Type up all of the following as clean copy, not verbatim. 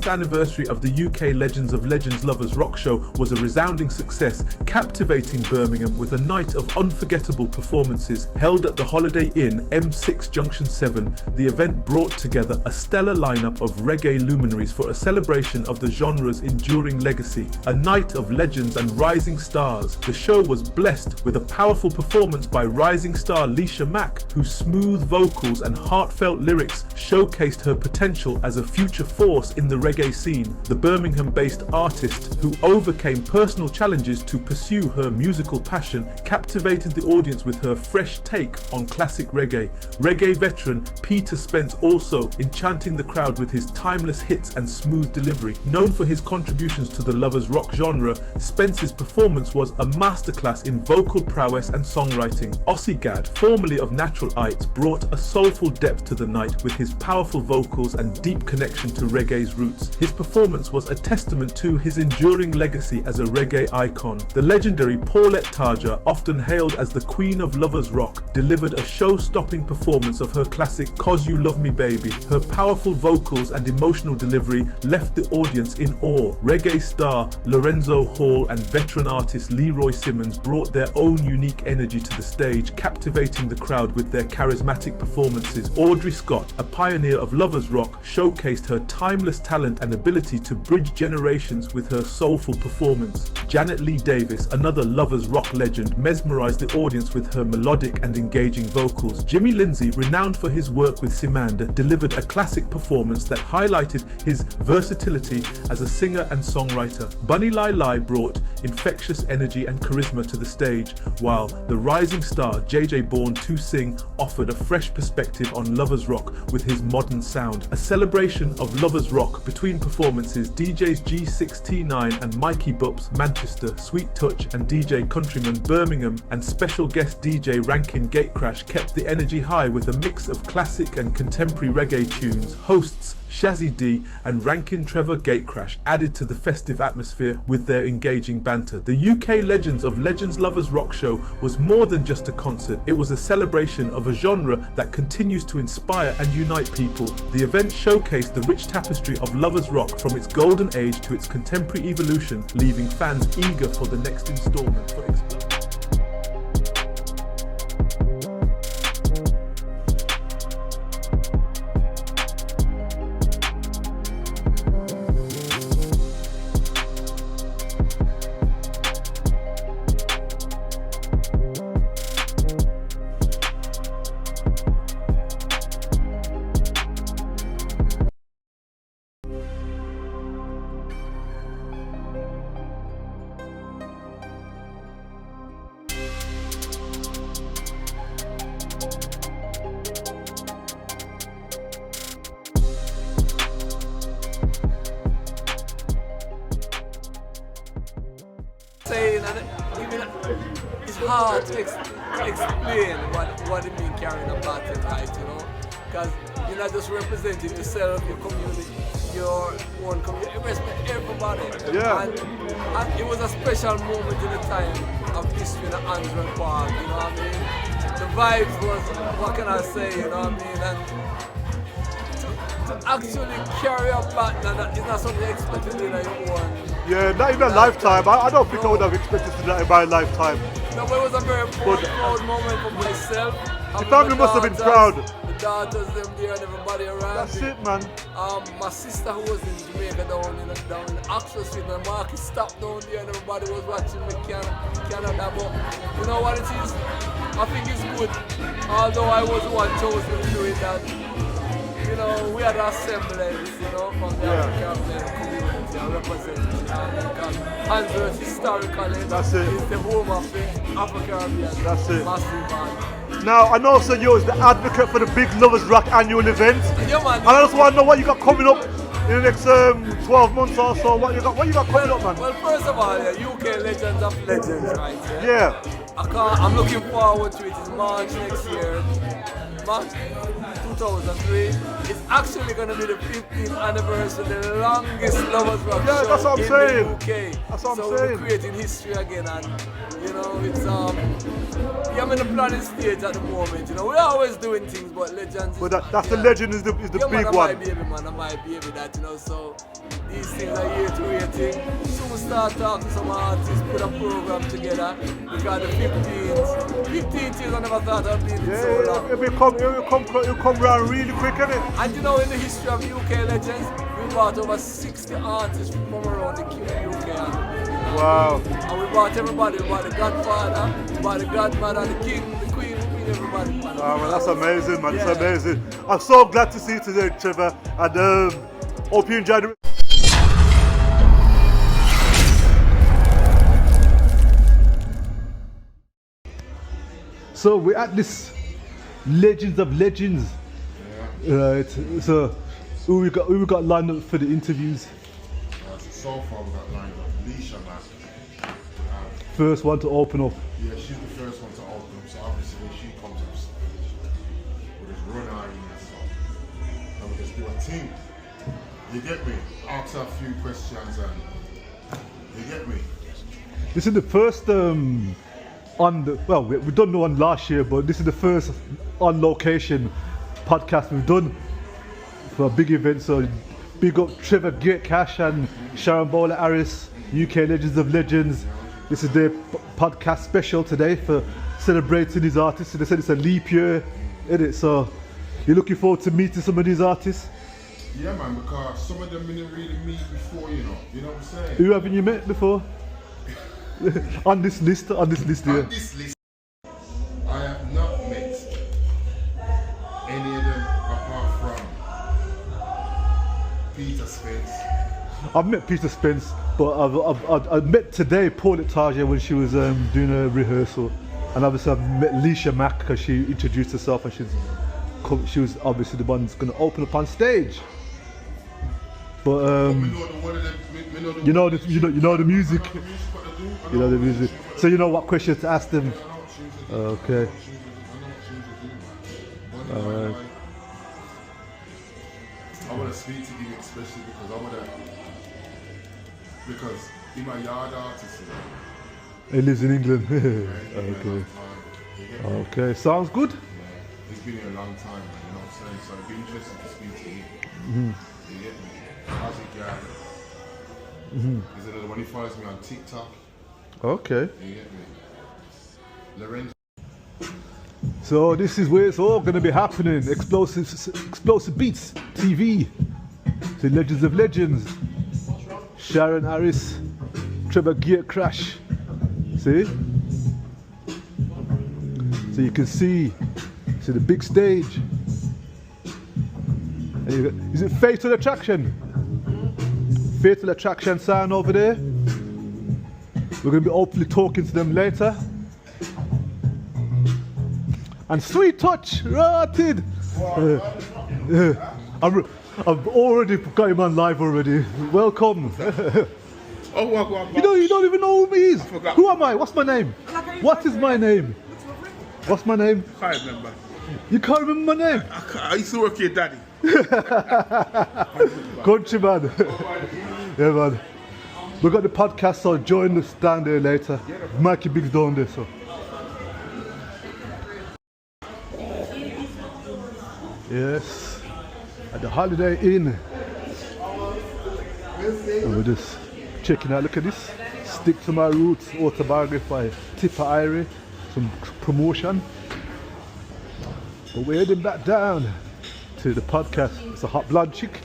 15th anniversary of the UK Legends of Legends Lovers Rock Show was a resounding success, captivating Birmingham with a night of unforgettable performances held at the Holiday Inn M6 Junction 7. The event brought together a stellar lineup of reggae luminaries for a celebration of the genre's enduring legacy. A night of legends and rising stars. The show was blessed with a powerful performance by rising star Leesha Mac, whose smooth vocals and heartfelt lyrics showcased her potential as a future force in the reggae scene. The Birmingham-based artist, who overcame personal challenges to pursue her musical passion, captivated the audience with her fresh take on classic reggae. Reggae veteran Peter Spence also enchanting the crowd with his timeless hits and smooth delivery. Known for his contributions to the lovers rock genre, Spence's performance was a masterclass in vocal prowess and songwriting. Aussie Gad, formerly of Natural Ites, brought a soulful depth to the night with his powerful vocals and deep connection to reggae's roots. His performance was a testament to his enduring legacy as a reggae icon. The legendary Paulette Tajah, often hailed as the Queen of Lovers Rock, delivered a show-stopping performance of her classic "'Cause You Love Me Baby". Her powerful vocals and emotional delivery left the audience in awe. Reggae star Lorenzo Hall and veteran artist Leroy Simmons brought their own unique energy to the stage, captivating the crowd with their charismatic performances. Audrey Scott, a pioneer of lovers rock, showcased her timeless talent and ability to bridge generations with her soulful performance. Janet Lee Davis, another lovers rock legend, mesmerized the audience with her melodic and engaging vocals. Jimmy Lindsay, renowned for his work with Simanda, delivered a classic performance that highlighted his versatility as a singer and songwriter. Bunny Lai Lai brought infectious energy and charisma to the stage, while the rising star JJ Bourne to Sing offered a fresh perspective on lovers rock with his modern sound. A celebration of lovers rock. Between performances, DJs G6T9 and Mikey Bups Manchester, Sweet Touch and DJ Countryman Birmingham, and special guest DJ Rankin Gatecrash kept the energy high with a mix of classic and contemporary reggae tunes. Hosts Shazzy D and Rankin Trevor Gatecrash added to the festive atmosphere with their engaging banter. The UK Legends of Legends Lovers Rock Show was more than just a concert. It was a celebration of a genre that continues to inspire and unite people. The event showcased the rich tapestry of lovers rock from its golden age to its contemporary evolution, leaving fans eager for the next installment for explosion. It's hard to explain what it means carrying a baton, right, you know? Because you're not just representing yourself, your community, your own community, you respect everybody. Yeah. And it was a special moment in the time of history in Andrew Park, you know what I mean? The vibes was, what can I say, you know what I mean? And to actually carry a baton, it's not something you expected in your own. Yeah, not in a lifetime. I don't think I would have expected to do that in my lifetime. No, but it was a very proud moment for myself. The family must have been proud. The daughters, them there, and everybody around. That's it, man. My sister who was in Jamaica down in Oxford Street, my market stopped down there and everybody was watching me Canada. But you know what it is? I think it's good. Although I was the one chosen to do it, that you know, we had assemblies, you know, from the African community and representing because Handsworth historically that's it. Is the home of the Afro-Caribbean. That's it. Massive band. Now, I know so you was the advocate for the Big Lovers Rock annual event. Yeah, man. And I just want to know what you got coming up in the next 12 months or so. What you got coming up, man? Well, first of all, UK Legends of Legends, right? Yeah. I'm looking forward to it. It's March next year. March 2003. It's actually going to be the 15th anniversary, the longest Lovers Rock Yeah, show that's what I'm in saying. the UK. That's what I'm so saying. we're creating history again, and you know, it's yeah, I'm in the planning stage at the moment. You know, we're always doing things, but legends. But that's the legend is the yeah, big man, one. My baby, man, I'm my baby, that you know. So these things are year to year thing. Soon start talking to some artists, put a program together. Because the 15th years I never thought I'd be in so long. It'll come round really quick, innit? And you know, in the history of UK legends, we brought over 60 artists from around the UK. Wow. And we brought everybody. We brought the Godfather, we brought the Godmother, the King, the Queen, everybody. Man. Oh, man, that's amazing, man. It's amazing. I'm so glad to see you today, Trevor. And hope you enjoyed it. So we're at this Legends of Legends. Right. So who we got lined up for the interviews? So far we got lined up Leesha Mac. First one to open up. Yeah, she's the first one to open up, so obviously when she comes up stage, we'll just run our and stuff. And we just do a thing. You get me? Ask her a few questions and you get me? This is the first we've done one last year, but this is the first on location podcast we've done for a big event. So big up Trevor Gatecrash and Sharon Bowler Harris, UK Legends of Legends. This is their podcast special today for celebrating these artists. They said it's a leap year, isn't it? So you're looking forward to meeting some of these artists? Yeah, man, because some of them didn't really meet before, you know what I'm saying? Who haven't you met before? on this list, yeah. On this list, I have not met any of them apart from Peter Spence. I've met Peter Spence, but I've met today Paulette Tajah when she was doing a rehearsal, and obviously I've met Leesha Mac because she introduced herself and she was obviously the one that's going to open up on stage. But you know the music. You know the music. So you know what questions to ask them. Okay. Alright. I want to speak to him especially because he's my yard artist. He lives in England. Okay. Okay, sounds good. Yeah. He's been here a long time, you know what I'm saying? So it'd be interesting to speak to him. You get me? How's it going? He's another one. He follows me on TikTok. Okay. You get me? Lorenzo. So this is where it's all going to be happening. Explosive Beats TV. The Legends of Legends. Sharon Harris, Trevor Gatecrash. See? So you can see the big stage. And is it Fatal Attraction? Fatal Attraction sign over there. We're going to be hopefully talking to them later. And Sweet Touch, rotted. I've already got him on live already. Welcome. You don't even know who he is. Who am I? What's my name? What is my name? What's my name? I can't remember. You can't remember my name? I used to work with your daddy. Country man. Yeah, man. We got the podcast, so join us down there later. Mikey Big's down there, so. Yes, at the Holiday Inn. And we're just checking out. Look at this. Stick to My Roots autobiography by Tipper Irie. Some promotion. But we're heading back down to the podcast. It's a hot blood chick.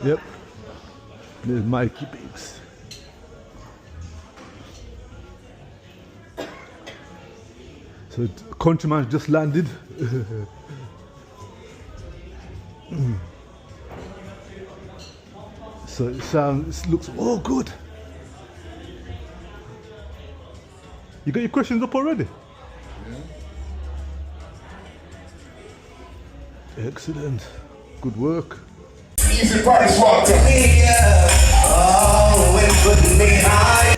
Yep. There's Mikey Bups. So Countryman's just landed. So it looks all good. You got your questions up already? Yeah. Excellent. Good work. Easy price walk to me, oh, when putting me high.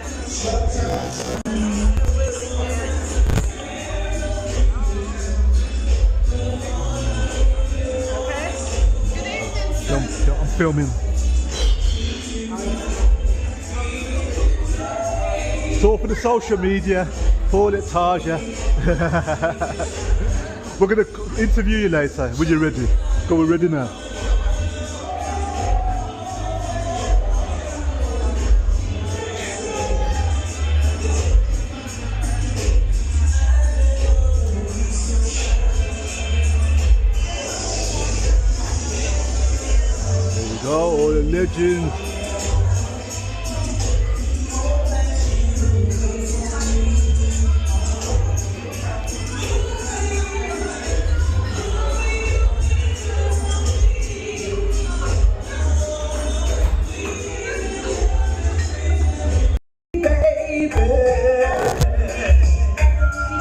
filming. So for the social media, Paulette Tajah. We're gonna interview you later when you're ready. Go, we're ready now. There we go, all the legends.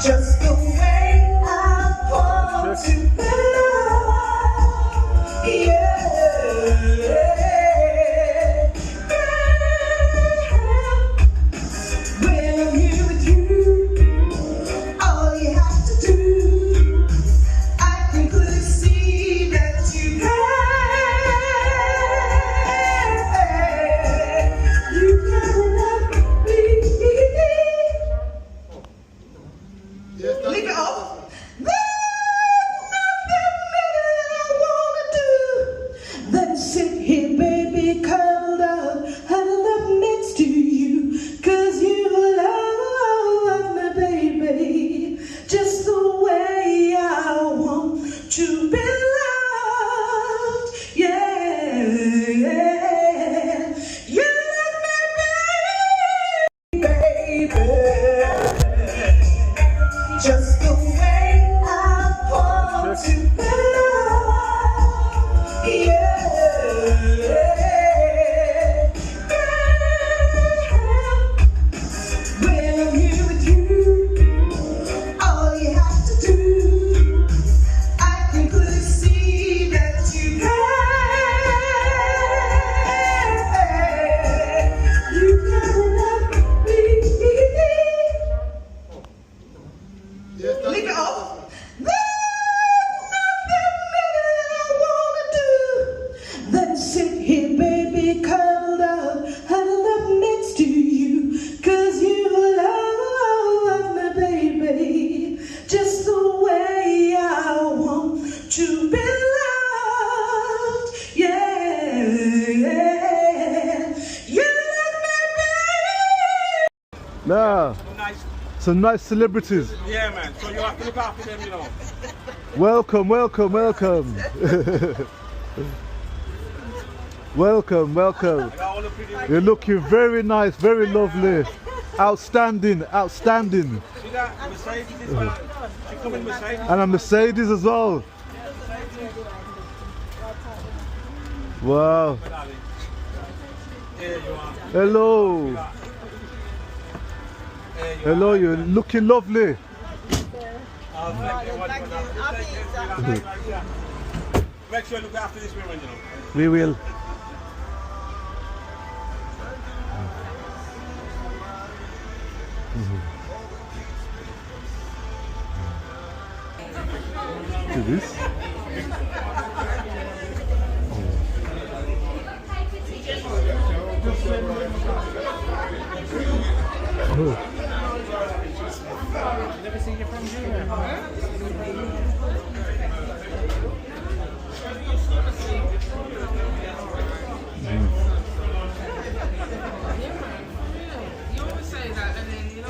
Just the way I want to be loved, yeah. When I'm here with you, all you have to do, I can clearly see that you care. You gotta love me. Leave it off. There's nothing I wanna do than sit here, baby, curled up and love next to you. 'Cause you love me, baby, just the way I want to be loved. Yeah, yeah. You love me, baby. Just the way I want to be loved, yeah. When I'm here with you, all you have to do, I can clearly see that you care. You gotta love me. Leave it off. There's nothing I wanna do than sit here, baby, curled up and love next to you. 'Cause you love me, baby, just the way I want to be loved. Yeah, yeah. You love me, baby. Now, some nice celebrities. Yeah, man. So you have to look after them, you know. Welcome, welcome, welcome. Welcome, welcome. You're looking very nice, very lovely. Outstanding, outstanding. See that? Mercedes is one. She come in Mercedes. And a Mercedes as well. Wow. There you are. Hello. Hello, you're looking lovely. Make sure you look after this woman, you know. We will. Look at this. Oh. Never seen you from Junior. You always say that, and then you know.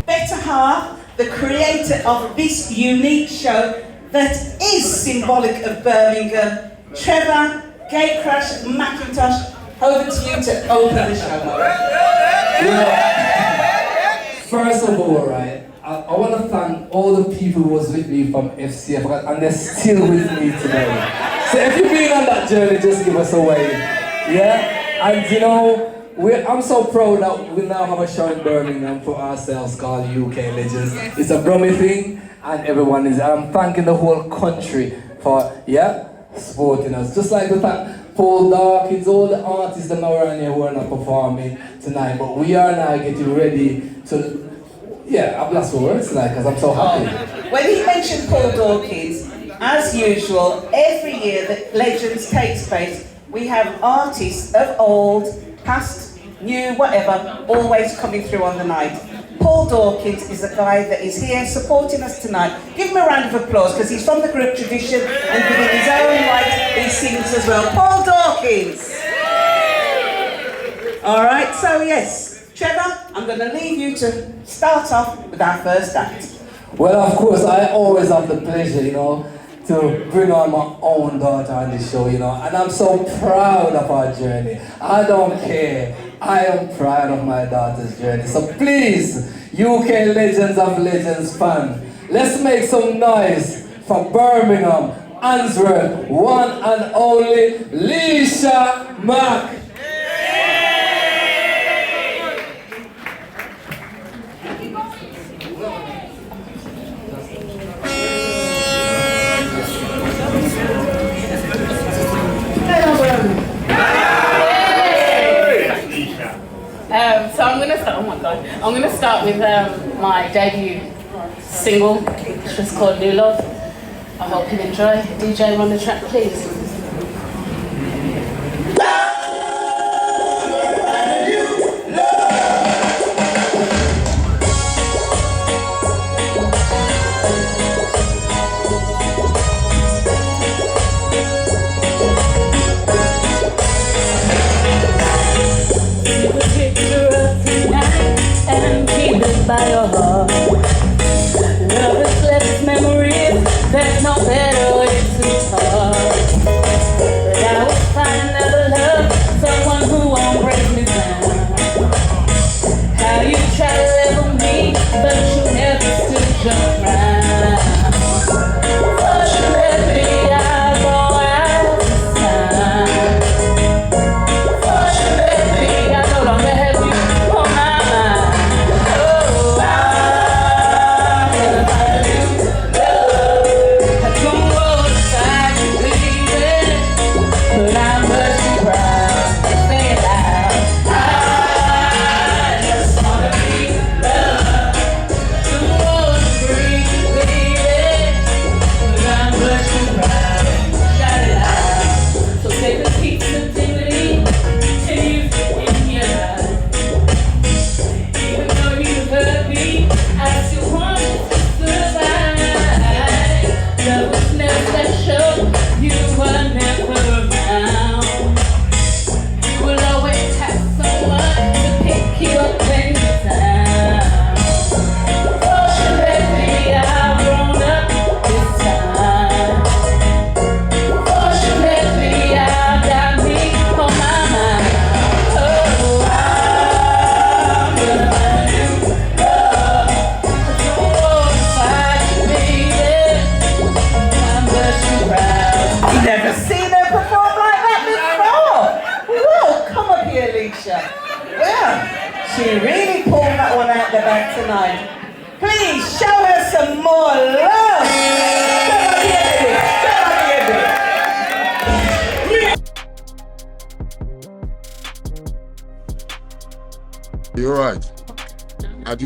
Better half, the creator of this unique show that is symbolic of Birmingham, Trevor, Gatecrash, Macintosh, over to you to open the show. First of all, right, I want to thank all the people who was with me from FCF, and they're still with me today. So if you've been on that journey, just give us a wave. Yeah? And you know, I'm so proud that we now have a show in Birmingham for ourselves called UK Legends. It's a Brummie thing, and everyone is. I'm thanking the whole country for, supporting us. Just like the fact Paul Dawkins, all the artists that are around here who are not performing tonight, but we are now getting ready to, I've lost for words tonight because I'm so happy. When he mentioned Paul Dawkins, as usual, every year that Legends takes place, we have artists of old, past, new, whatever, always coming through on the night. Paul Dawkins is a guy that is here supporting us tonight. Give him a round of applause because he's from the group tradition and within his own right he sings as well. Paul Dawkins! Alright, so yes, Trevor, I'm going to leave you to start off with our first act. Well, of course, I always have the pleasure, to bring on my own daughter on the show, and I'm so proud of our journey. I don't care. I am proud of my daughter's journey. So please, UK Legends of Legends fan, let's make some noise for Birmingham, Answorth, one and only Leesha Mac. I'm gonna start with my debut single, which was called New Love. I hope you enjoy. DJ, run the track, please. By your heart, love reflects memories. There's no better way to talk. But I will find another love, someone who won't break me down. How you try to level me, but you never stood your ground. Fortunately, I go out this time. Fortunately, I no longer have you on my mind. She really pulled that one out the back tonight. Please show her some more love. You're right. I'm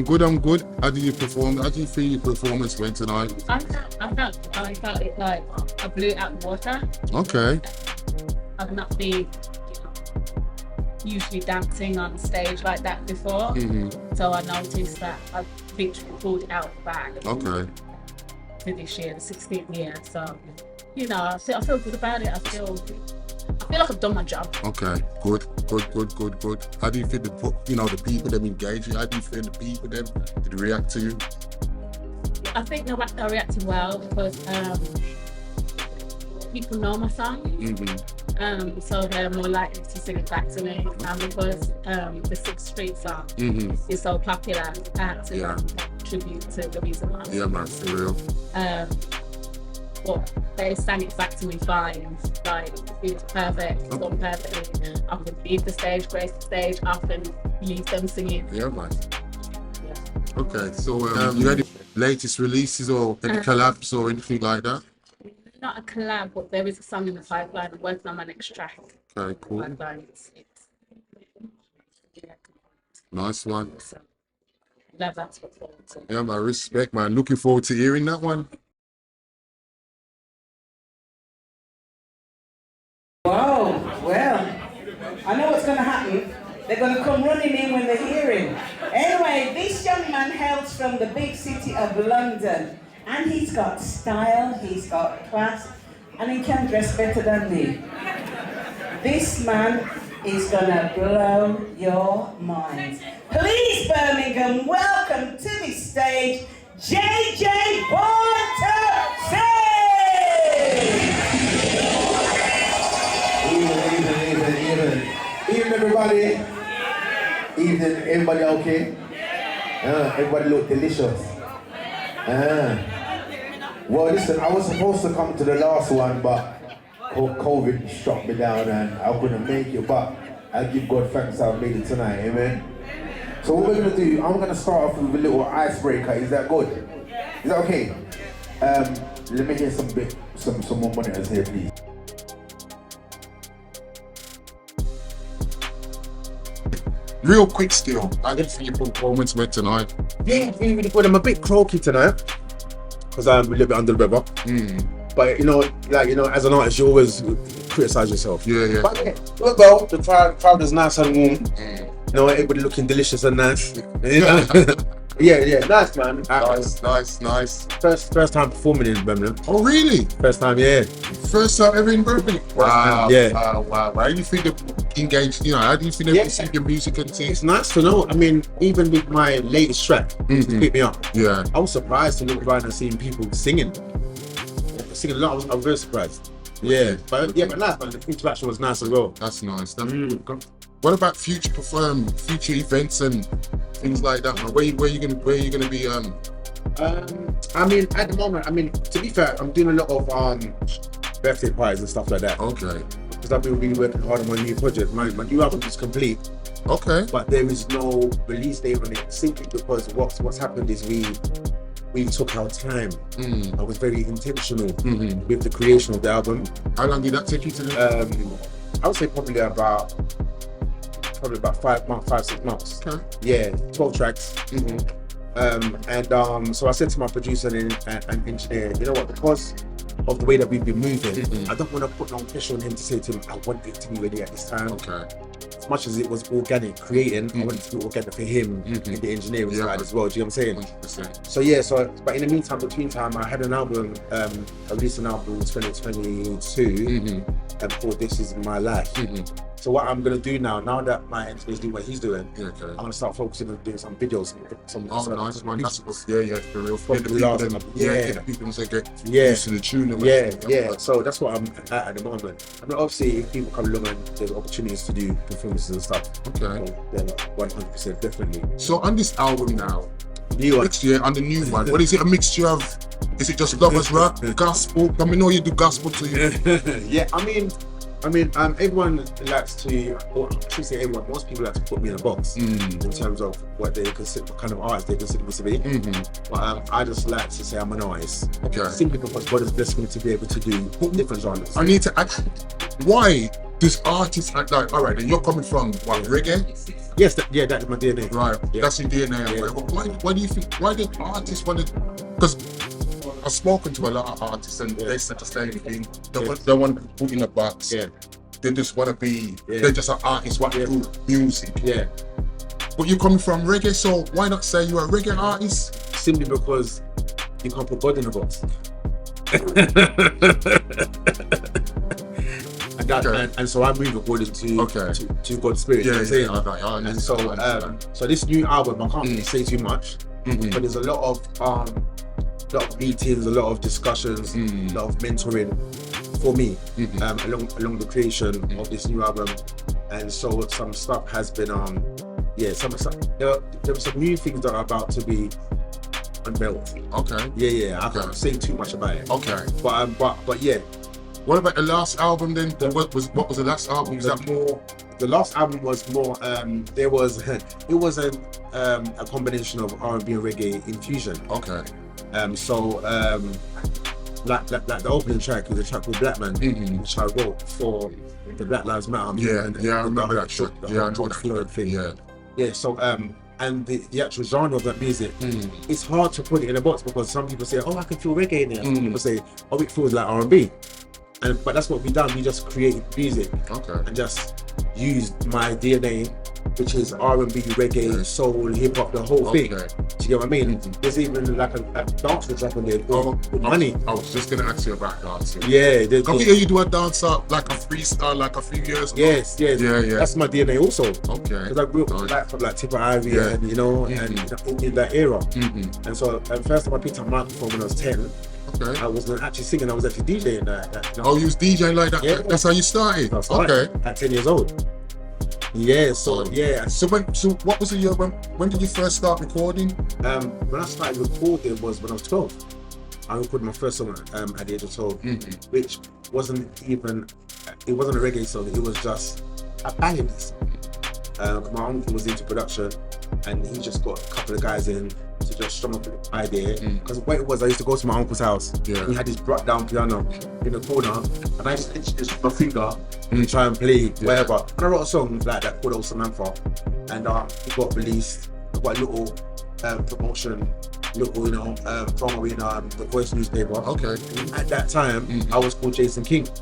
good, I'm good. How do you perform? How do you feel your performance went tonight? I felt it like I blew it out the water. Okay. I've not been usually dancing on stage like that before. So I noticed that I've literally pulled out the bag. Okay. For this year, the 16th year. So, I feel good about it. I feel like I've done my job. Okay, good. How do you feel the people that engage you? How do you feel the people that did react to you? I think they reacted well because people know my song. So they're more likely to sing it back to me. And because the 6th Street song is so popular, I had to tribute to Louisa Mac. Yeah, man, for real. But they sang exactly fine. Like, it was perfect, it's gone perfectly. I can leave the stage, grace the stage, up and leave them singing. Yeah, man. Yeah. Okay, so you had the latest releases or any collabs or anything like that? Not a collab, but there is a song in the pipeline. I'm working on my next track. Okay, cool. Pipeline. Nice one. So, love that's what forward to. Yeah, man, respect, man. Looking forward to hearing that one. Whoa, well, I know what's going to happen. They're going to come running in when they hear him. Anyway, this young man hails from the big city of London. And he's got style, he's got class, and he can dress better than me. This man is going to blow your mind. Please, Birmingham, welcome to the stage, JJ Banter. Evening, everybody. Evening, everybody okay? Everybody look delicious. Well, listen, I was supposed to come to the last one, but COVID struck me down and I couldn't make it, but I give God thanks I made it tonight, amen? So what we're going to do, I'm going to start off with a little icebreaker. Is that good? Is that okay? Let me hear some more monitors here, please. Real quick still, I didn't think your performance went tonight. Yeah, really good. I'm a bit croaky tonight because I'm a little bit under the weather. But you know, as an artist, you always criticize yourself. Yeah. But yeah, well, the crowd is nice and warm. You know, everybody looking delicious and nice. Yeah, nice, man. Nice. First time performing in Birmingham. Oh, really? First time, yeah. First time ever in Birmingham? Wow. Yeah. Wow. How do you think they engaged, how do you think they receive your music and things? It's nice to know. I mean, even with my latest track, Pick Me Up, yeah, I was surprised to look around and seeing people singing a lot. I was very surprised. Yeah, but nice, man. The interaction was nice as well. That's nice. What about future events and things like that? Where you gonna be? I mean, at the moment, to be fair, I'm doing a lot of birthday parties and stuff like that. Okay. Because I've been really working hard on my new project. My new album is complete. Okay. But there is no release date on it, simply because what's happened is we took our time. I was very intentional with the creation of the album. How long did that take you to do? I would say probably about 5-6 months. Okay. Yeah, 12 tracks. So I said to my producer and engineer, you know what, because of the way that we've been moving, I don't want to put no pressure on him to say to him, I want it to be ready at this time. Okay. As much as it was organic creating, I want it to be organic for him in the engineering side as well. Do you know what I'm saying? 100%. So but in the meantime, between time, I had an album, I released an album in 2022 called This Is My Life. So what I'm gonna do now that my engineer's doing what he's doing, I'm gonna start focusing on doing some videos. Nice one. That's for real. Get the people to get used to the tune. Yeah. So that's what I'm at the moment. I mean, obviously, if people come along and there's opportunities to do performances and stuff, okay, then 100% definitely. So on this album now, next year on the new one, what is it? A mixture of? Is it just lovers rap, gospel? I mean, know you do gospel to you. Yeah, I mean, everyone likes to, or I should say everyone, most people like to put me in a box in terms of what they consider, what kind of artist they consider me to be. But I just like to say I'm an artist. Okay. Simply because God has blessed me to be able to do different genres. I need to ask, why does artists act like, all right, then you're coming from what, reggae? Yes, that is my DNA. Right, yeah. That's your DNA. Yeah. Why do you think, why do artists want to, because I've spoken to a lot of artists and they said the same thing. They want to put in a box. Yeah. They just want to be, they're just an artist, want to do music. Yeah. But you're coming from reggae, so why not say you're a reggae artist? Simply because you can't put God in a box. And so I move according to God's spirit. And so this new album, I can't really say too much, but there's a lot of meetings, a lot of discussions, a lot of mentoring for me along the creation of this new album. And so some stuff has been there were some new things that are about to be unveiled. Okay. Yeah. I can't say too much about it. Okay. But yeah. What about the last album then? What was the last album? Was that more? The last album was more. It was a combination of R&B and reggae infusion. Okay. Like the opening track is a track called Black Man, which I wrote for the Black Lives Matter. Yeah, I remember that track. Yeah, I know that thing. Yeah. So and the actual genre of that music, it's hard to put it in a box because some people say, oh, I can feel reggae in there. Some people say, oh, it feels like R&B. But that's what we done. We just created music and just used my DNA, which is R&B, reggae, soul, hip hop, the whole thing. Do you get what I mean? There's even like a dance that's happened there with money. I was just gonna ask you about dancing. Yeah, can we hear you do a dance up like a freestyle like a few years ago? Yes. Yeah. That's my DNA also. Okay. Because I grew up from like Tipper Ivy and and in that era. And so first time I picked up a microphone when I was 10. Okay. I wasn't actually singing, I was actually DJing that. Oh, you was DJing like that? Yeah. That's how you started? Okay. At 10 years old. Yeah, so what was the year, when did you first start recording? When I started recording was when I was 12. I recorded my first song at the age of 12, which wasn't a reggae song, it was just a banging song. My uncle was into production and he just got a couple of guys in to just strum up an idea. Because what it was, I used to go to my uncle's house. Yeah. He had this brought down piano in the corner, and I used to itch this with my finger and try and play whatever. And I wrote a song like that called Old Samantha, and it got released. I got a little promotion, promo in the Voice newspaper. Okay. And at that time, I was called Jason King. At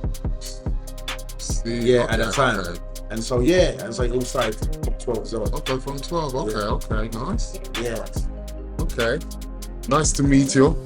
that time. Okay. And so it all started from 12 as well. Okay, from 12. Okay, nice. Yeah. Okay. Nice to meet you.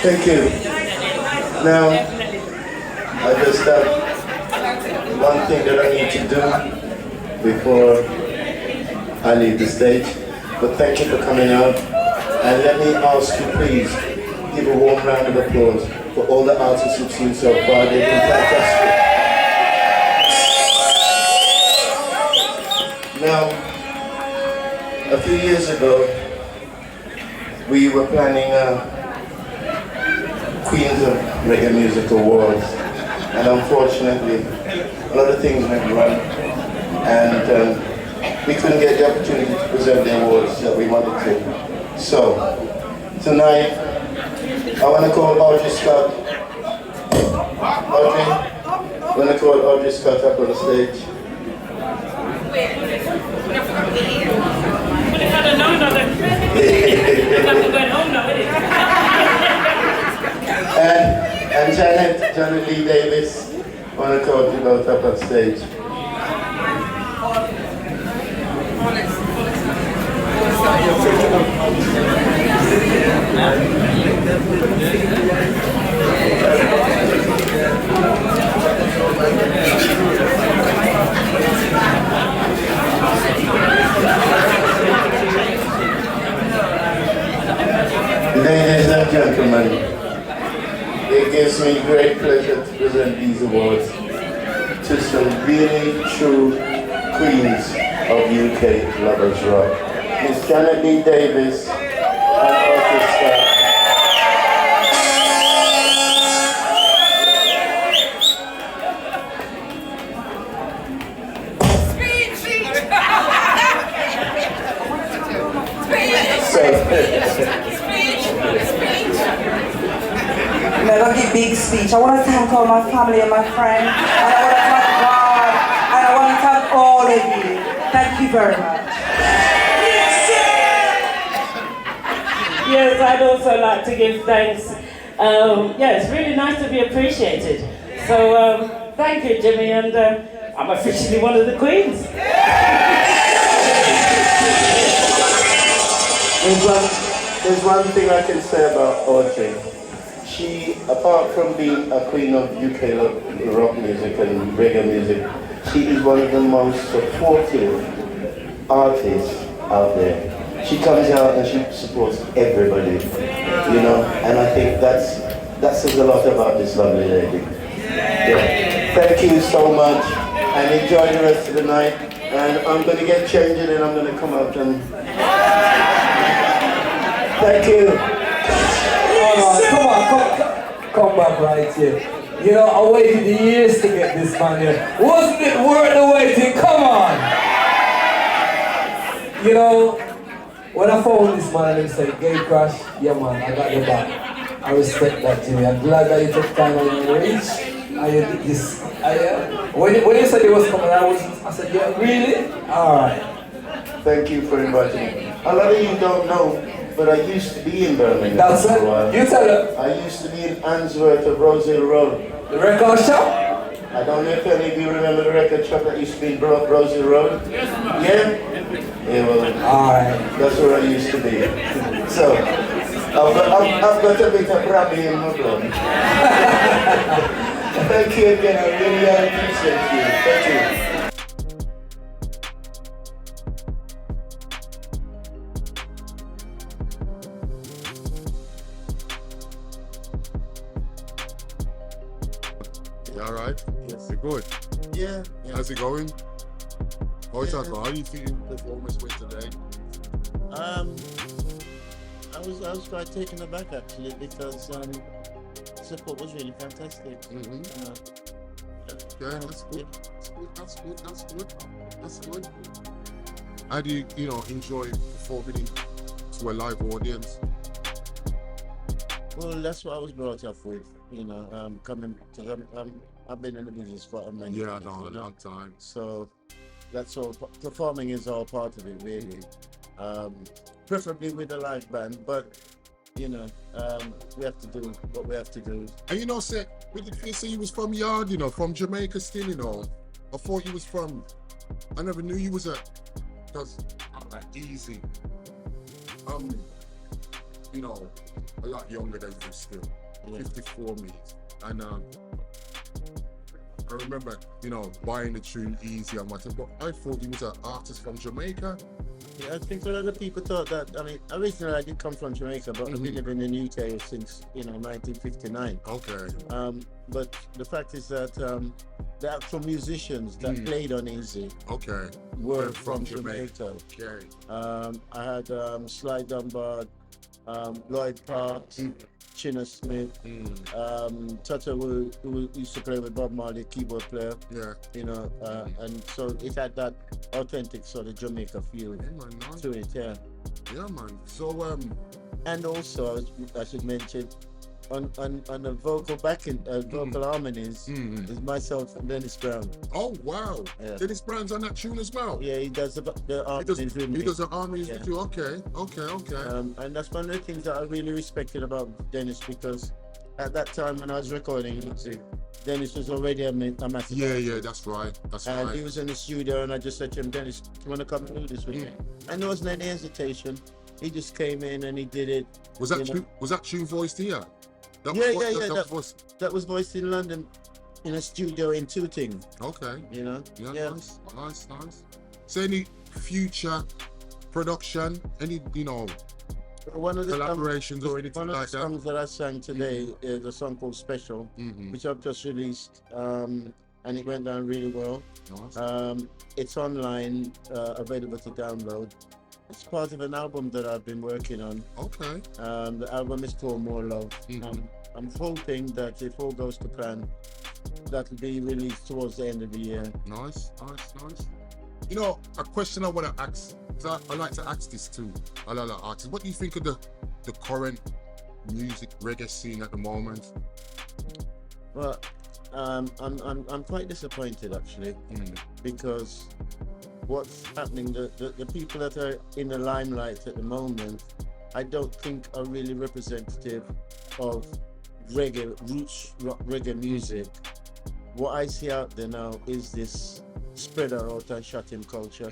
Thank you. Now, I just have one thing that I need to do before I leave the stage. But thank you for coming out. And let me ask you, please, give a warm round of applause for all the artists you've seen so far. They've been fantastic. Now, a few years ago, we were planning Queens of Reggae Music Awards, and unfortunately a lot of things went wrong and we couldn't get the opportunity to present the awards that we wanted to. So tonight I want to call Audrey Scott. I want to call Audrey Scott up on the stage. And Janet Lee Davis, I want to call you both up on stage. Ladies and gentlemen, it gives me great pleasure to present these awards to some really true queens of UK lovers rock. Miss Janet Lee Davis and Audrey Scott. Never give big speech. I want to thank all my family and my friends. And I want to thank God. And I want to thank all of you. Thank you very much. Yes, I'd also like to give thanks. Yeah, it's really nice to be appreciated. So thank you, Jimmy, and I'm officially one of the queens. There's one thing I can say about Audrey. She, apart from being a queen of UK rock music and reggae music, she is one of the most supportive artists out there. She comes out and she supports everybody, you know, and I think that says a lot about this lovely lady. Yeah. Thank you so much, and enjoy the rest of the night. And I'm going to get changed and I'm going to come out and... Thank you. Come back right here. You know, I waited years to get this man here. Wasn't it worth the waiting? Come on! You know, when I found this man and he said, Gatecrash, yeah man, I got your back. I respect that, Jimmy. I'm glad that you took time on your reach. And you did this. When you said he was coming, I said, yeah, really? Alright. Thank you for inviting me. A lot of you don't know, but I used to be in Birmingham. That's it. You tell them. I used to be in Answorth of Rosehill Road. The record shop? I don't know if any of you remember the record shop that used to be in Rosehill Road. Yes, man. Yeah? Yeah, well, alright. That's where I used to be. So, I've got a bit of Brabby in my blood. Thank you again, I really appreciate you. Thank you. Alright? Yes. You're good? Yeah. How's it going? How do you think your performance went today? I was quite taken aback actually because support was really fantastic. Yeah, that's good. That's good. How do you enjoy performing to a live audience? Well, that's what I was brought up with, coming to I've been in the business for a minute. Yeah, I know, a long time. So that's all. Performing is all part of it, really. Preferably with a live band, but we have to do what we have to do. And you say you was from Yard, from Jamaica still, I thought you was from. I never knew you was because I'm that easy. A lot younger than you still. 54 me, and I remember, buying the tune easy on my thing, but I thought he was an artist from Jamaica. Yeah, I think a lot of people thought that. I mean, originally I did come from Jamaica, but I've been living in the UK since 1959. Okay. But the fact is that the actual musicians that played on Easy, were from Jamaica. Okay. I had Sly Dunbar, Lloyd Parks, Chinna Smith, Tajah, who used to play with Bob Marley, keyboard player. Yeah. And so it had that authentic sort of Jamaica feel to it. Yeah. Yeah, man. So and also I should mention on the vocal backing, vocal harmonies is myself and Dennis Brown. Oh wow! Yeah. Dennis Brown's on that tune as well. Yeah, he does the harmonies with me. He does the harmonies with you. Okay. And that's one of the things that I really respected about Dennis, because at that time when I was recording music, Dennis was already a massive. Yeah, that's right. And he was in the studio, and I just said to him, Dennis, do you want to come and do this with me? And there wasn't any hesitation. He just came in and he did it. Was that true voiced here? That was voiced in London in a studio in Tooting. Okay. You know? Yeah. Nice. So any future production, any, one of the collaborations or anything like that? One of the songs that I sang today is a song called Special, which I've just released, and it went down really well. Nice. It's online, available to download. It's part of an album that I've been working on. Okay. The album is called More Love. I'm hoping that if all goes to plan, that'll be released towards the end of the year. Nice. A question I want to ask, I like to ask this to a lot of artists. What do you think of the current music reggae scene at the moment? Well, I'm quite disappointed actually, because what's happening, the people that are in the limelight at the moment, I don't think are really representative of reggae, roots rock reggae music. What I see out there now is this spreader out and shut him culture,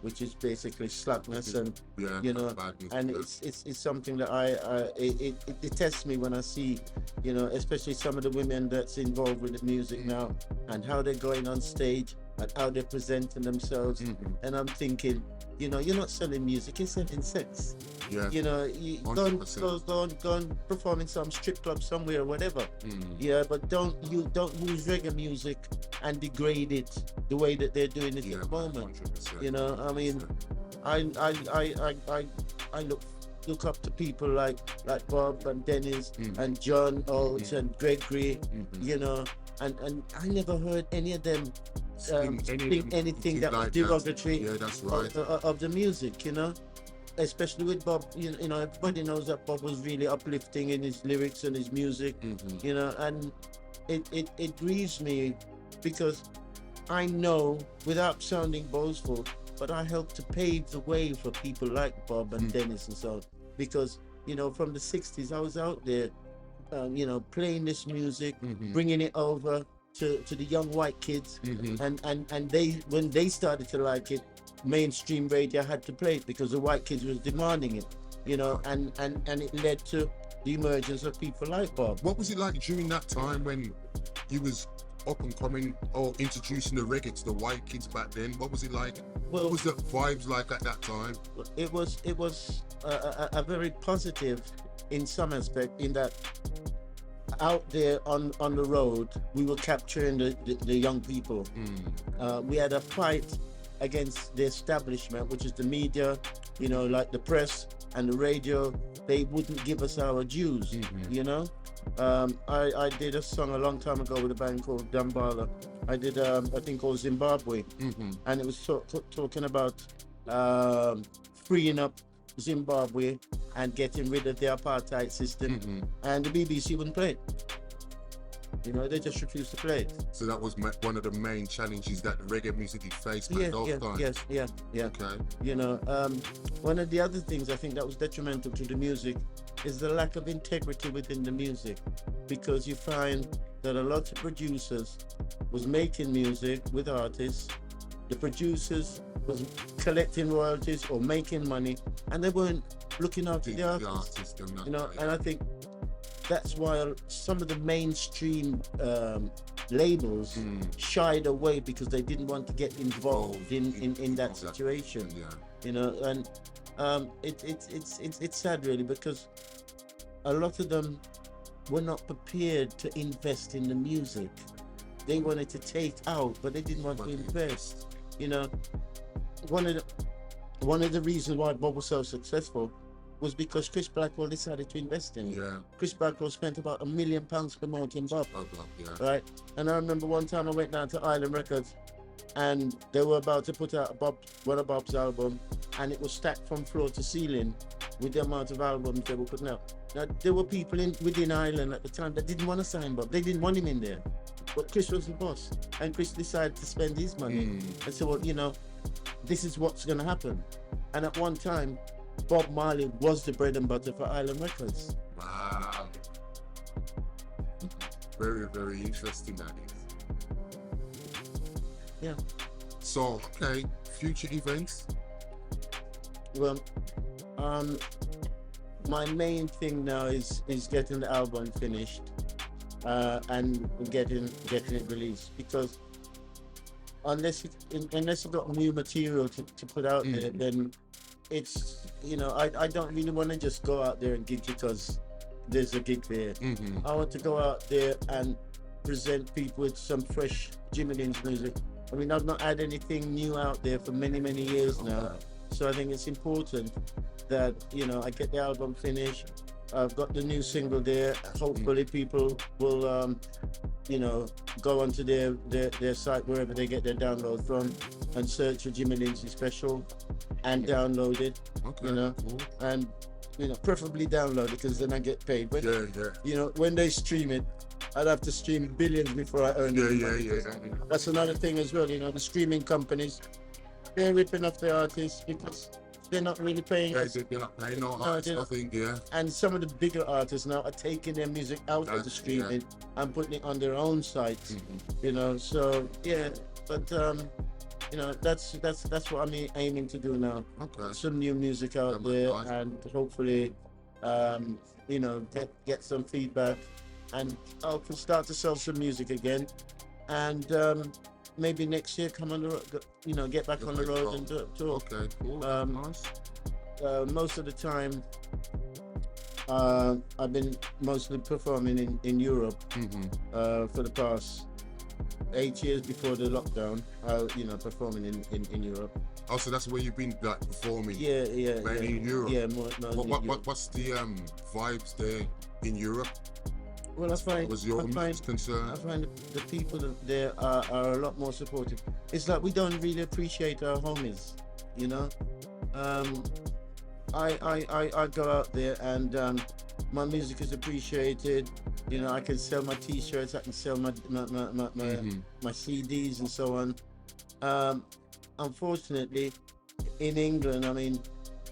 which is basically slackness and and it's something that it detests me when I see, especially some of the women that's involved with the music now and how they're going on stage and how they're presenting themselves, and I'm thinking, you're not selling music, you're selling sex. Yeah. Go and perform in some strip club somewhere or whatever. Yeah, but don't use reggae music and degrade it the way that they're doing it at the moment. 100%. I mean, I look up to people like Bob and Dennis and John Oates and Gregory, and I never heard any of them speak anything that was derogatory of the music, especially with Bob. Everybody knows that Bob was really uplifting in his lyrics and his music, and it grieves me because I know, without sounding boastful, but I helped to pave the way for people like Bob and Dennis and so on, because from the 60s I was out there playing this music, bringing it over to the young white kids, and they, when they started to like it, mainstream radio had to play it because the white kids was demanding it, and it led to the emergence of people like Bob. What was it like during that time when you was up and coming or introducing the reggae to the white kids back then? What was it like? What was the vibes like at that time? It was a very positive in some aspect, in that out there on the road we were capturing the young people. We had a fight against the establishment, which is the media, like the press and the radio. They wouldn't give us our dues. I did a song a long time ago with a band called Dambala. I did a thing called Zimbabwe, and it was talking about freeing up Zimbabwe and getting rid of the apartheid system, and the BBC wouldn't play it. They just refused to play it. So that was one of the main challenges that the reggae music did face back those times. Yes. Okay. One of the other things I think that was detrimental to the music is the lack of integrity within the music, because you find that a lot of producers was making music with artists. The producers was collecting royalties or making money, and they weren't looking after the artists. And I think that's why some of the mainstream labels shied away, because they didn't want to get involved in that situation. And it's sad really, because a lot of them were not prepared to invest in the music. They wanted to take out, but they didn't want to invest. One of the reasons why Bob was so successful was because Chris Blackwell decided to invest in it. Chris Blackwell spent about £1 million promoting Bob. Right? And I remember one time I went down to Island Records, and they were about to put out one of Bob's album, and it was stacked from floor to ceiling with the amount of albums they were putting out. Now, there were people within Ireland at the time that didn't want to sign Bob. They didn't want him in there. But Chris was the boss, and Chris decided to spend his money. And so, this is what's going to happen. And at one time, Bob Marley was the bread and butter for Island Records. Wow. Very, very interesting, that is. Yeah. So, okay, future events? Well, My main thing now is getting the album finished and getting it released, because unless you got new material to put out there, then it's, you know, I don't really want to just go out there and gig because there's a gig there. I want to go out there and present people with some fresh Jimmy Lynn's music. I mean, I've not had anything new out there for many years now, so I think it's important that, you know, I get the album finished. I've got the new single there. Hopefully people will you know, go onto their site, wherever they get their download from, and search for Jimmy Lindsay Special and download it. You know, and, you know, preferably download it, because then I get paid. When, you know, when they stream it, I'd have to stream billions before I earn it. That's another thing as well, you know, the streaming companies, they're ripping off the artists because they're not really paying us. They're not paying no artists, I think, And some of the bigger artists now are taking their music out of the streaming and putting it on their own sites, you know, so, but, you know, that's what I'm aiming to do now. Some new music out there, and hopefully, you know, get some feedback, and I'll start to sell some music again, and maybe next year come on the road, you know, get back on the road and tour. Most of the time, I've been mostly performing in Europe for the past 8 years before the lockdown. You know, performing in Europe. Oh, so that's where you've been, like, performing? Mainly in Europe? Yeah, more what's the vibes there in Europe? Well, I find, was your concern? I find the people there are a lot more supportive. It's like we don't really appreciate our homies, you know. I go out there and my music is appreciated. You know, I can sell my T-shirts, I can sell my CDs and so on. Unfortunately, in England, I mean,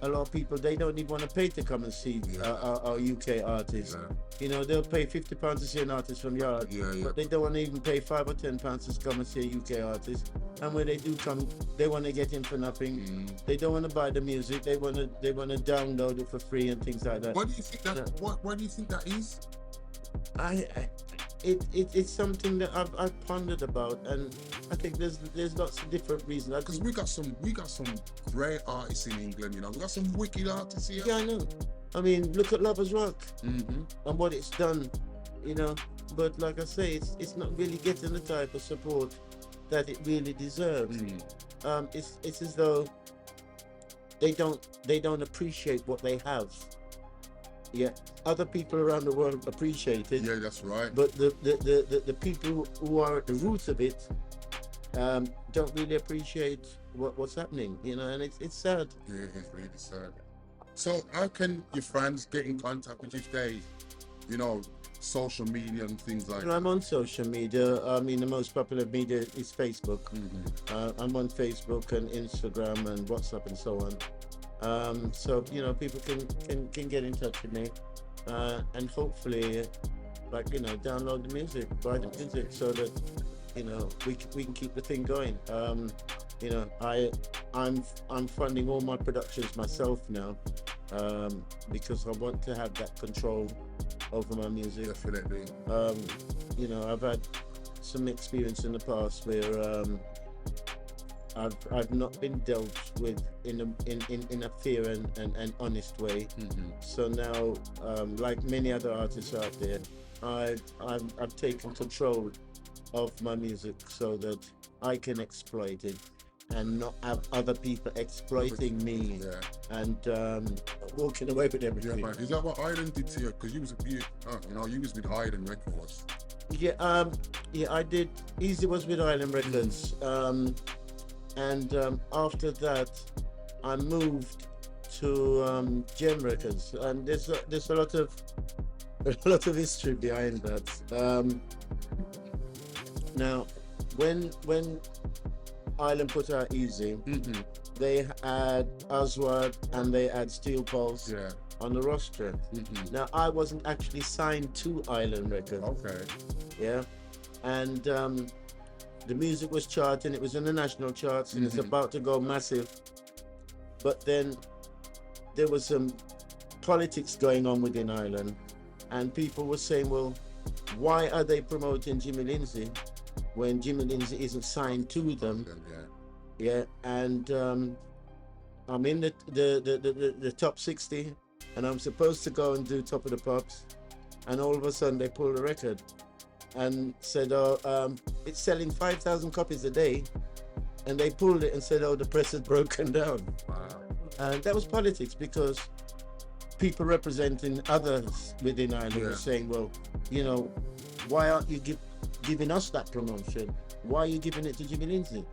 a lot of people, they don't even want to pay to come and see our UK artists. You know, they'll pay £50 to see an artist from Yard, but they don't want to even pay £5 or £10 to come and see a UK artist. And when they do come, they want to get in for nothing. They don't want to buy the music. They want to download it for free and things like that. Why do you think that? Why do you think that is? It's something that I've pondered about, and I think there's lots of different reasons. Because we got some great artists in England, you know. We got some wicked artists here. Yeah, I know. I mean, look at Lovers Rock and what it's done, you know. But like I say, it's not really getting the type of support that it really deserves. It's as though they don't appreciate what they have. Yeah, other people around the world appreciate it. Yeah, that's right. But the people who are at the roots of it don't really appreciate what's happening, you know, and it's sad. Yeah, it's really sad. So how can your fans get in contact with you if they, you know, social media and things like that? I'm on social media. I mean, the most popular media is Facebook. I'm on Facebook and Instagram and WhatsApp and so on. So, you know, people can get in touch with me and hopefully, like, you know, download the music, buy the music, so that, you know, we can keep the thing going. You know, I'm funding all my productions myself now, because I want to have that control over my music. Definitely. You know, I've had some experience in the past where I've not been dealt with in a fair and honest way. So now, like many other artists out there, I've taken control of my music so that I can exploit it and not have other people exploiting me and walking away with everything. Yeah, man. Is that what Island did to you? Because you was with Island Records. Yeah, I did. Easy was with Island Records, and after that, I moved to Gem Records, and there's a lot of history behind that. Now, when Island put out Easy, they had Oswald and they had Steel Pulse on the roster. Now, I wasn't actually signed to Island Records. Okay. Yeah, and the music was charting. It was in the national charts, and it's about to go massive. But then there was some politics going on within Ireland, and people were saying, well, why are they promoting Jimmy Lindsay when Jimmy Lindsay isn't signed to them? Yeah, and I'm in the top 60, and I'm supposed to go and do Top of the Pops, and all of a sudden they pulled the record and said, oh, it's selling 5,000 copies a day, and they pulled it and said, oh, the press has broken down. Wow. And that was politics, because people representing others within Ireland were saying, well, you know, why aren't you giving us that promotion? Why are you giving it to Jimmy Lindsay?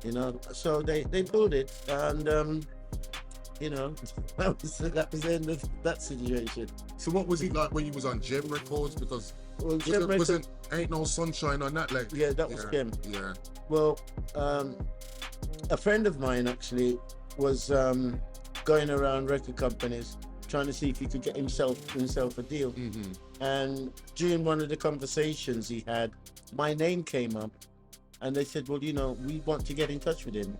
You know, so they pulled it, and you know, that was the end of that situation. So what was it like when you was on Gem Records? Because wasn't Ain't No Sunshine on that, like? Yeah, that was Gem. Yeah. Well, a friend of mine actually was going around record companies trying to see if he could get himself a deal. Mm-hmm. And during one of the conversations he had, my name came up, and they said, well, you know, we want to get in touch with him.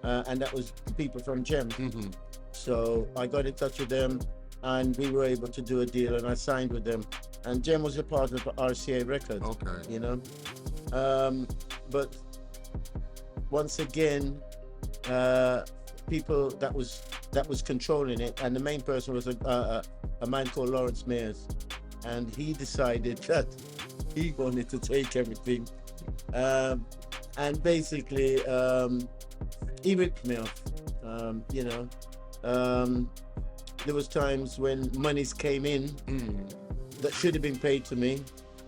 And that was people from Gem. Mm-hmm. So I got in touch with them, and we were able to do a deal, and I signed with them. And Gem was a part of RCA Records. Okay. You know, but once again, people that was controlling it, and the main person was a man called Lawrence Mears, and he decided that he wanted to take everything, and basically he ripped me off. You know, there was times when monies came in that should have been paid to me,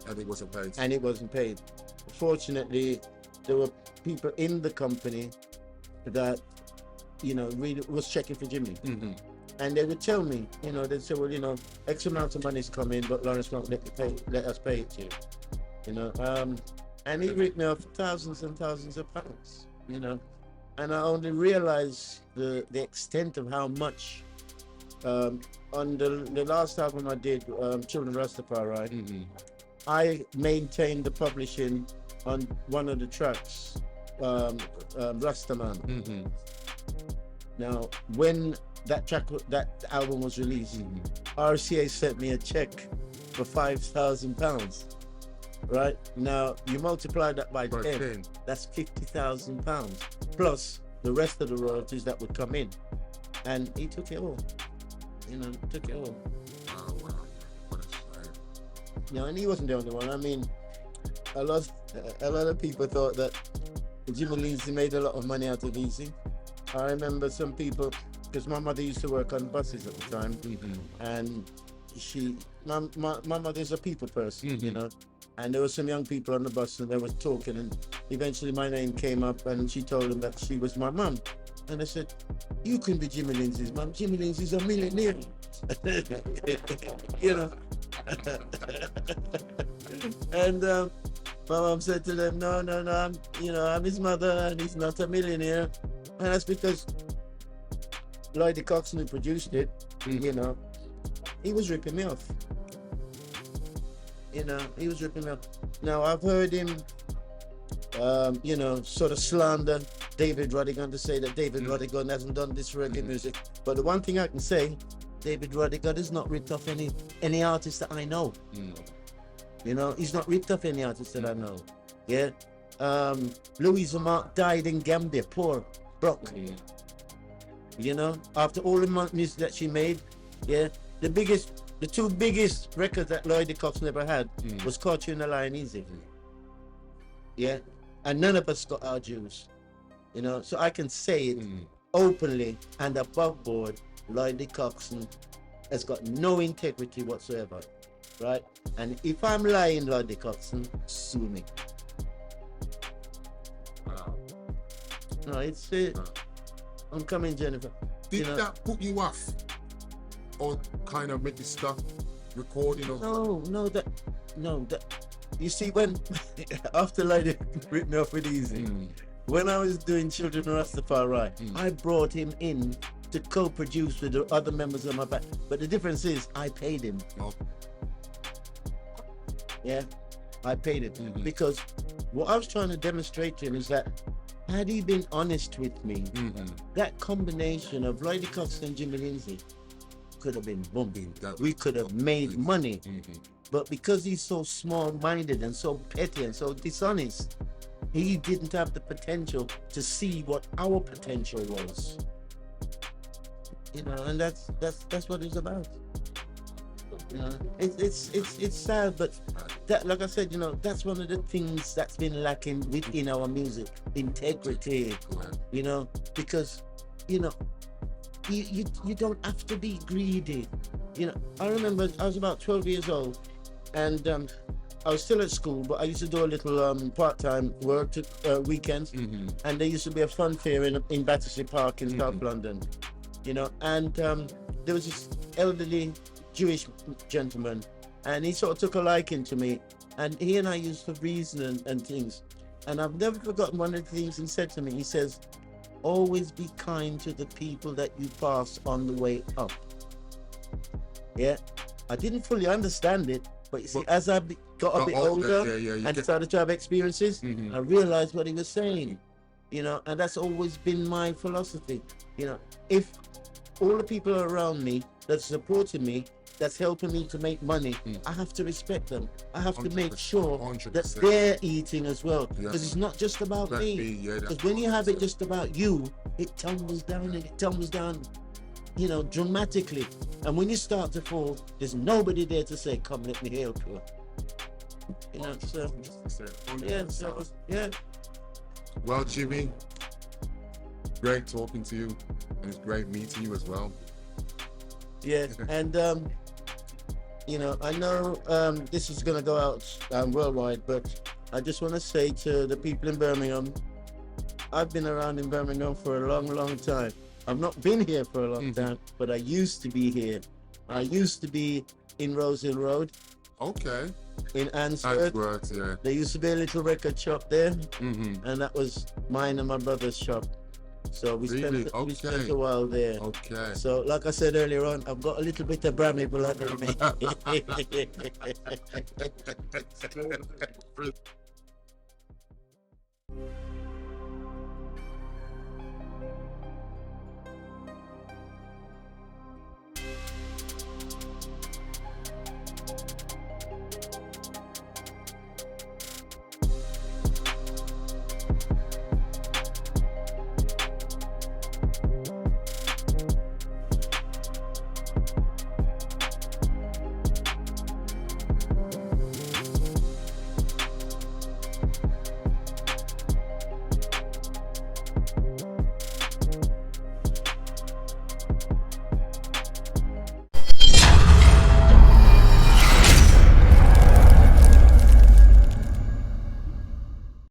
and it wasn't paid. And it wasn't paid. Fortunately, there were people in the company that, you know, really was checking for Jimmy. Mm-hmm. And they would tell me, you know, they'd say, well, you know, X amount of money's come in, but Lawrence won't let us pay it to you. You know, and he ripped me off thousands and thousands of pounds, you know. And I only realized the extent of how much, on the last album I did, Children Rastafari, I maintained the publishing on one of the tracks, Rastaman. Now, when that album was released, RCA sent me a check for £5,000. Right now, you multiply that by 10, that's £50,000 plus the rest of the royalties that would come in, and he took it all. You know, took it all. Oh, wow. What a shame. You know, and he wasn't the only one. I mean, a lot of people thought that Jimmy Lindsay made a lot of money out of Easy. I remember some people, because my mother used to work on buses at the time, and my mother's a people person, you know, and there were some young people on the bus, and they were talking, and eventually my name came up, and she told them that she was my mum. And I said, you can be Jimmy Lindsay's mum. Jimmy Lindsay's a millionaire. You know. And my mum said to them, no, I'm his mother, and he's not a millionaire. And that's because Lloyd Coxon, who produced it, you know, he was ripping me off. You know, he was ripping me off. Now, I've heard him, you know, sort of slander David Rodigan to say that David Rodigan hasn't done this reggae music. But the one thing I can say, David Rodigan has not ripped off any artist that I know. You know, he's not ripped off any artist that I know. Yeah. Louisa Mac died in Gambia, poor, broke. You know, after all the music that she made, yeah, the two biggest records that Lloyd Cox never had was Caught You in the Lion Easy. Yeah, and none of us got our dues. You know, so I can say it openly and above board, Lloyd Coxon has got no integrity whatsoever, right? And if I'm lying, Lloyd Coxon, sue me. Wow. No, it's I'm coming, Jennifer. Did that put you off, or kind of make you stop recording? Or... No. You see, when after Lloyd ripped me off with Easy, when I was doing Children of Rastafari, I brought him in to co-produce with the other members of my band. But the difference is, I paid him. Yeah, I paid him because what I was trying to demonstrate to him is that had he been honest with me, that combination of Lloyd Cox and Jimmy Lindsay could have been booming. We could have made money. But because he's so small-minded and so petty and so dishonest, he didn't have the potential to see what our potential was. You know, and that's what it's about. You know, it's sad, but that, like I said, you know, that's one of the things that's been lacking within our music, integrity. You know, because you know, you don't have to be greedy. You know, I remember I was about 12 years old, and I was still at school, but I used to do a little part-time work to weekends, and there used to be a fun fair in Battersea Park in South London. You know, and there was this elderly Jewish gentleman, and he sort of took a liking to me, and he and I used to reason and things, and I've never forgotten one of the things he said to me. He says, always be kind to the people that you pass on the way up. Yeah, I didn't fully understand it, but you see, as I got a bit older and started to have experiences, I realized what he was saying. You know, and that's always been my philosophy. You know, if all the people around me that's supporting me, that's helping me to make money, I have to respect them. I have to make sure 100%. That they're eating as well. Because it's not just about me. Because when you have it just about you, it tumbles down and it tumbles down, you know, dramatically. And when you start to fall, there's nobody there to say, come, let me help you. You know, so, yeah. Well, Jimmy, great talking to you, and it's great meeting you as well. Yeah, and you know, I know this is gonna go out worldwide, but I just want to say to the people in Birmingham, I've been around in Birmingham for a long, long time. I've not been here for a long time, but I used to be here. I used to be in Rose Hill Road. Okay. In Answorth, yeah. There used to be a little record shop there, and that was mine and my brother's shop. So we spent a while there. Okay. So like I said earlier on, I've got a little bit of Brammy blood in me.